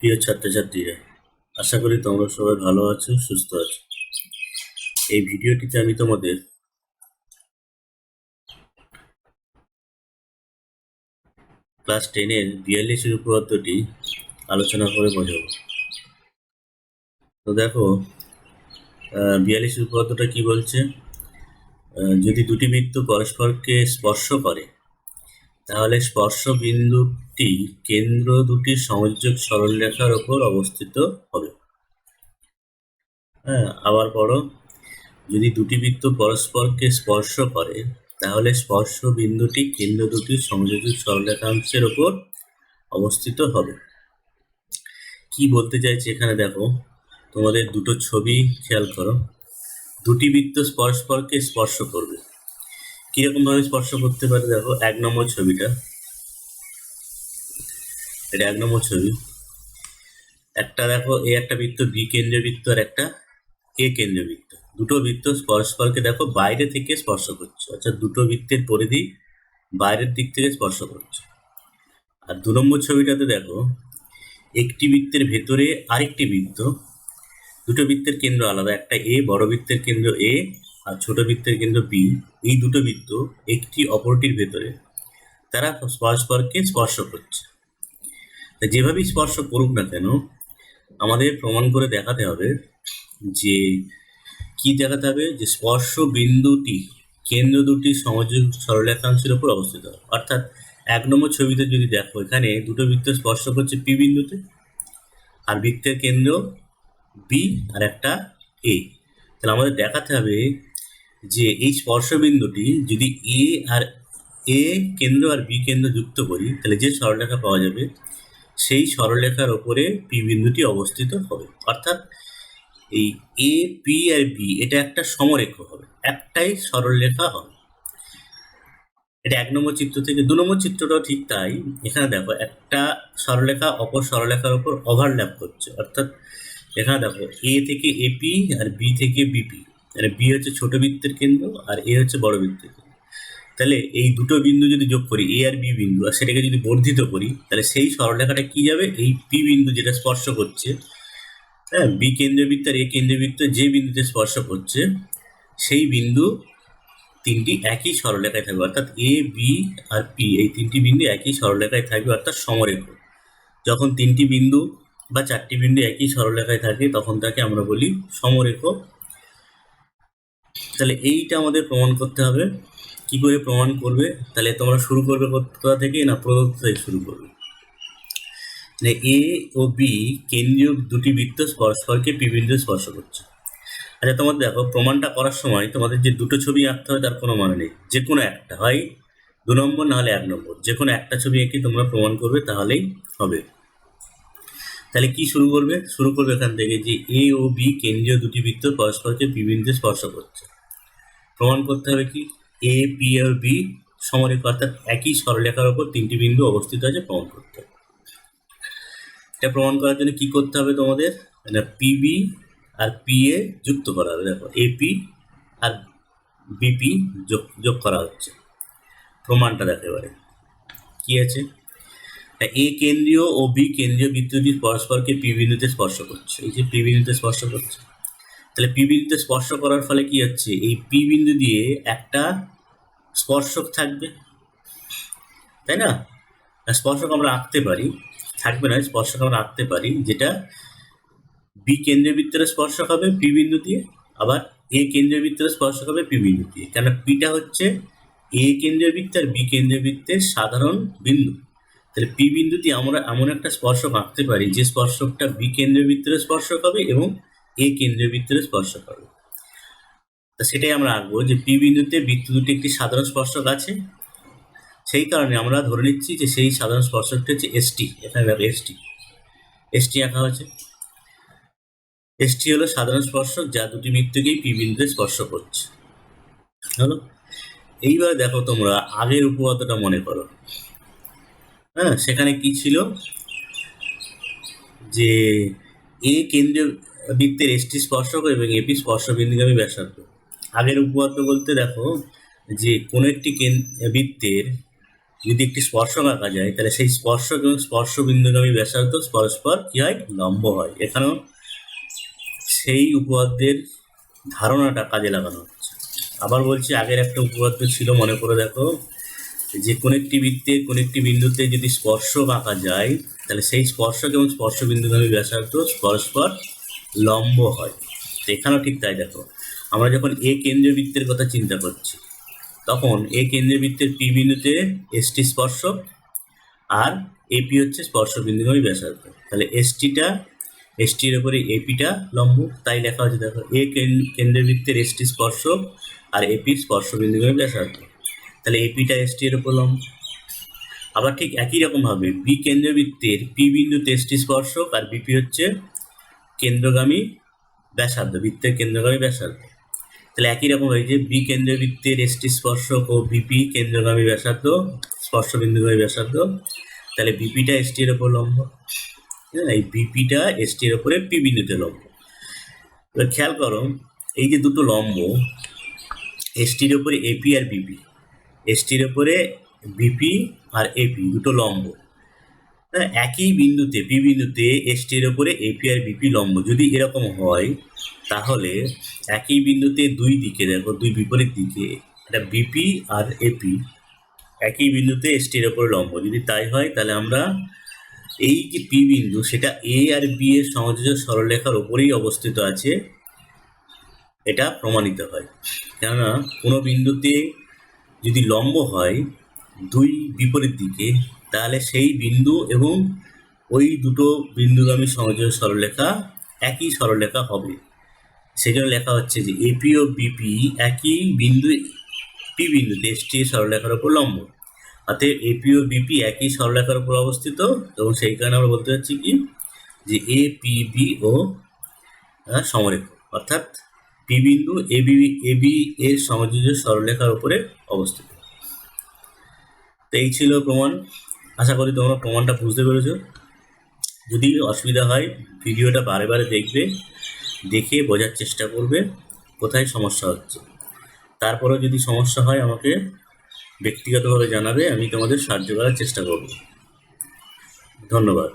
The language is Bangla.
প্রিয় ছাত্রছাত্রীরা, আশা করি তোমরা সবাই ভালো আছো, সুস্থ আছো। এই ভিডিওটিতে আমি তোমাদের ক্লাস 10-এর 42 উপপাদ্যটি আলোচনা করে বোঝাবো। তো দেখো, 42 উপপাদ্যটা কি বলছে? যদি দুটি বৃত্ত পরস্পরকে স্পর্শ করে, তাহলে স্পর্শ বিন্দুটি কেন্দ্র দুটির সংযোজক সরলরেখার ওপর অবস্থিত হবে। আবার পড়ো, যদি দুটি বৃত্ত পরস্পরকে স্পর্শ করে, তাহলে স্পর্শ বিন্দুটি কেন্দ্র দুটির সংযোজক সরলরেখাংশের ওপর অবস্থিত হবে। কি বলতে চাইছে এখানে দেখো, তোমাদের দুটো ছবি খেয়াল করো। দুটি বৃত্ত পরস্পরকে স্পর্শ করবে, কিরকম ভাবে স্পর্শ করতে পারে দেখো। 1 নম্বর ছবিটা, এটা 1 নম্বর ছবি। একটা দেখো, এ একটা বৃত্ত বি কেন্দ্রীয় বৃত্ত আর একটা এ কেন্দ্রীয় বৃত্ত। দুটো বৃত্ত পরস্পরকে দেখো বাইরে থেকে স্পর্শ করছে, অর্থাৎ দুটো বৃত্তের পরিধি বাইরের দিক থেকে স্পর্শ করছে। আর 2 নম্বর ছবিটাতে দেখো, একটি বৃত্তের ভেতরে আরেকটি বৃত্ত, দুটো বৃত্তের কেন্দ্র আলাদা, একটা এ, বড় বৃত্তের কেন্দ্র এ আর ছোট বৃত্তের কেন্দ্র বি। এই দুটো বৃত্ত একটি অপরটির ভেতরে, তারা পরস্পরকে স্পর্শ করছে। যেভাবেই স্পর্শ করুক না কেন, আমাদের প্রমাণ করে দেখাতে হবে যে কি দেখাতে হবে, যে স্পর্শ বিন্দুটি কেন্দ্র দুটির সংযোজক সরলরেখাংশের উপর অবস্থিত। অর্থাৎ 1 নম্বর ছবিতে যদি দেখো, এখানে দুটো বৃত্ত স্পর্শ করছে পি বিন্দুতে, আর বৃত্তের কেন্দ্র বি আর একটা এ। তাহলে আমাদের দেখাতে হবে যে এই স্পর্শ বিন্দুটি যদি এ আর এ কেন্দ্র আর বি কেন্দ্র যুক্ত করি, তাহলে যে সরলরেখা পাওয়া যাবে সেই সরলরেখার ওপরে পি বিন্দুটি অবস্থিত হবে। অর্থাৎ এই এ, পি আর বি এটা একটা সমরেখ হবে, একটাই সরলরেখা হবে। এটা 1 নম্বর চিত্র থেকে। 2 নম্বর চিত্রটাও ঠিক তাই। এখানে দেখো, একটা সরলরেখা অপর সরলরেখার উপর ওভারল্যাপ করছে। অর্থাৎ এখানে দেখো, এ থেকে এপি আর বি থেকে বিপি, মানে বি হচ্ছে ছোট বৃত্তের কেন্দ্র আর এ হচ্ছে বড় বৃত্তের কেন্দ্র। তাহলে এই দুটো বিন্দু যদি যোগ করি, এ আর বি বিন্দু, আর সেটাকে যদি বর্ধিত করি, তাহলে সেই সরলরেখাটা কি যাবে, এই পি বিন্দু যেটা স্পর্শ করছে, বি কেন্দ্রীয় বৃত্ত আর এ কেন্দ্রীয় বৃত্ত যে বিন্দুতে স্পর্শ করছে, সেই বিন্দু তিনটি একই সরলরেখায় থাকবে। অর্থাৎ এ, বি আর পি এই তিনটি বিন্দু একই সরলরেখায় থাকবে, অর্থাৎ সমরেখ। যখন তিনটি বিন্দু বা চারটি বিন্দু একই সরলরেখায় থাকে, তখন তাকে আমরা বলি সমরেখ। তাহলে এইটা আমাদের প্রমাণ করতে হবে। কি করে প্রমাণ করবে? তাহলে তোমরা শুরু করবে কোথা থেকে? না, প্রদত্ত থেকে শুরু করবে। এ ও বি কেন্দ্রীয় দুটি বৃত্ত পরস্পরকে পি বিন্দু স্পর্শ করছে। আচ্ছা, তোমাদের দেখো, প্রমাণটা করার সময় তোমাদের যে দুটো ছবি আঁকতে হবে তার কোনো মানে নেই। যে কোনো একটা, হয় 2 নম্বর না হলে 1 নম্বর, যে কোনো একটা ছবি এঁকে তোমরা প্রমাণ করবে, তাহলেই হবে। তাহলে কি শুরু করবে? শুরু করবে এখান থেকে, যে এ ও বি কেন্দ্রীয় দুটি বৃত্ত পরস্পরকে পি বিন্দুতে স্পর্শ করছে। প্রমাণ করতে হবে কি, এ, পি আর বি সমরেখ, অর্থাৎ একই সরলরেখার উপর তিনটি বিন্দু অবস্থিত আছে, প্রমাণ করতে হবে। এটা প্রমাণ করার জন্য কি করতে হবে তোমাদের? না, পিবি আর পি এ যুক্ত করা হবে। দেখো, এপি আর বিপি যোগ করা হচ্ছে। প্রমাণটা দেখো এবারে কি আছে। এ কেন্দ্রীয় ও বি কেন্দ্রীয় বৃত্তটি পরস্পরকে পি বিন্দুতে স্পর্শ করছে। এই যে পি বিন্দুতে স্পর্শ করছে, তাহলে পি বিন্দুতে স্পর্শ করার ফলে কি হচ্ছে, এই পি বিন্দু দিয়ে একটা স্পর্শক থাকবে, তাই না? স্পর্শক আমরা আঁকতে পারি, থাকবে না, স্পর্শক আমরা আঁকতে পারি, যেটা বি কেন্দ্রীয় বৃত্তের স্পর্শক হবে পি বিন্দু দিয়ে, আবার এ কেন্দ্রীয় বৃত্তের স্পর্শক হবে পি বিন্দু দিয়ে। কেন? পিটা হচ্ছে এ কেন্দ্রীয় বৃত্ত আর বি কেন্দ্রীয় বৃত্তের সাধারণ বিন্দু। তাহলে পি বিন্দু দিয়ে আমরা এমন একটা স্পর্শক আঁকতে পারি, যে স্পর্শকটা বি কেন্দ্রীয় বৃত্তের স্পর্শক হবে এবং এ কেন্দ্রীয় বৃত্তের স্পর্শক হবে। তা সেটাই আমরা আঁকবো, যে পি বিন্দুতে বৃত্ত দুটি একটি সাধারণ স্পর্শক আছে। সেই কারণে আমরা ধরে নিচ্ছি যে সেই সাধারণ স্পর্শকটি হচ্ছে এসটি। এখানে দেখো, এসটি আঁকা হয়েছে। এসটি হলো সাধারণ স্পর্শক, যা দুটি বৃত্তকেই পি বিন্দুতে স্পর্শ করছে। হলো। এইবার দেখো, তোমরা আগের উপপাদ্যটা মনে করো। সেখানে কি ছিল, যে এ কেন্দ্রীয় বৃত্তের এসটি স্পর্শক এবং এপি স্পর্শ বিন্দুগামী ব্যাসার্ধ। আগের উপপাদ্য বলতে দেখো, যে কোনো একটি বৃত্তের যদি একটি স্পর্শক আঁকা যায় তাহলে সেই স্পর্শক এবং স্পর্শ বিন্দুগামী ব্যাসার্ধ পরস্পর কি হয়, লম্ব হয়। এখানেও সেই উপপাদ্যের ধারণাটা কাজে লাগানো হচ্ছে। আবার বলছি, আগের একটা উপপাদ্য ছিল, মনে করে দেখো, যে কোনো একটি বৃত্তের কোনো একটি বিন্দুতে যদি স্পর্শক আঁকা যায় তাহলে সেই স্পর্শক এবং স্পর্শ বিন্দুগামী ব্যাসার্ধ পরস্পর লম্ব হয়। তো এখানেও ঠিক তাই। দেখো, আমরা যখন এ কেন্দ্রীয় বৃত্তের কথা চিন্তা করছি তখন এ কেন্দ্রীয় বৃত্তের পি বিন্দুতে এসটি স্পর্শক আর এপি হচ্ছে স্পর্শ বিন্দুগামী ব্যাসার্ধ। তাহলে এসটির উপরে এপিটা লম্ব, তাই লেখা হচ্ছে। দেখো, এ কেন্দ্রীয় বৃত্তের এসটি স্পর্শক আর এপির স্পর্শ বিন্দুগামী ব্যাসার্ধ, তাহলে এপিটা এসটি এর উপর লম্ব। আবার ঠিক একই রকমভাবে বি কেন্দ্রীয় বৃত্তের পি বিন্দুতে এসটি স্পর্শক আর বিপি হচ্ছে কেন্দ্রগামী ব্যাসার্ধ, বৃত্তের কেন্দ্রগামী ব্যাসার্ধ। তাহলে একই রকম হয় যে বি কেন্দ্রীয় বৃত্তের এসটি স্পর্শক ও বিপি কেন্দ্রগামী ব্যাসার্ধ, স্পর্শ বিন্দুগামী ব্যাসার্ধ, তাহলে বিপিটা এসটি এর উপর লম্ব। হ্যাঁ, এই বিপিটা এসটি এর উপরে পি বিন্দুতে লম্ব। এবার খেয়াল করো, এই যে দুটো লম্ব, এসটির উপরে এপি আর বিপি, এসটির উপরে বিপি আর এপি দুটো লম্ব। হ্যাঁ, একই বিন্দুতে পি বিন্দুতে এসটির উপরে এপি আর বিপি লম্ব যদি এরকম হয়, তাহলে একই বিন্দুতে দুই দিকে, দেখো দুই বিপরীত দিকে, এটা বিপি আর এপি একই বিন্দুতে এসটির উপরে লম্ব যদি তাই হয়, তাহলে আমরা এই যে পি বিন্দু সেটা এ আর বি এর সমযোজক সরলরেখার উপরেই অবস্থিত আছে, এটা প্রমাণিত হয়। কেননা কোনো বিন্দুতে যদি লম্ব হয় দুই বিপরীত দিকে, তাহলে সেই বিন্দু এবং ওই দুটো বিন্দুগামী সমযোজক সরলরেখা একই সরলরেখা হবে। সেই জন্য লেখা হচ্ছে যে এপি ও বিপি একই বিন্দু পি বিন্দুতে এসটি সরলরেখার উপর লম্ব, অতএব এপি ও বিপি একই সরলরেখার উপর অবস্থিত, এবং সেই কারণে আমরা বলতে চাচ্ছি কি, যে এ পি বি ও সমরেখ, অর্থাৎ পি বিন্দু এবি এর সমযোজক সরলরেখার উপরে অবস্থিত। তো এই ছিল প্রমাণ। আশা করি তোমরা প্রমাণটা বুঝতে পেরেছো। যদি অসুবিধা হয় ভিডিওটা বারে বারে দেখবে, দেখে বোঝার চেষ্টা করবে কোথায় সমস্যা হচ্ছে। তারপরেও যদি সমস্যা হয় আমাকে ব্যক্তিগতভাবে জানাবে, আমি তোমাদের সাহায্য করার চেষ্টা করব। ধন্যবাদ।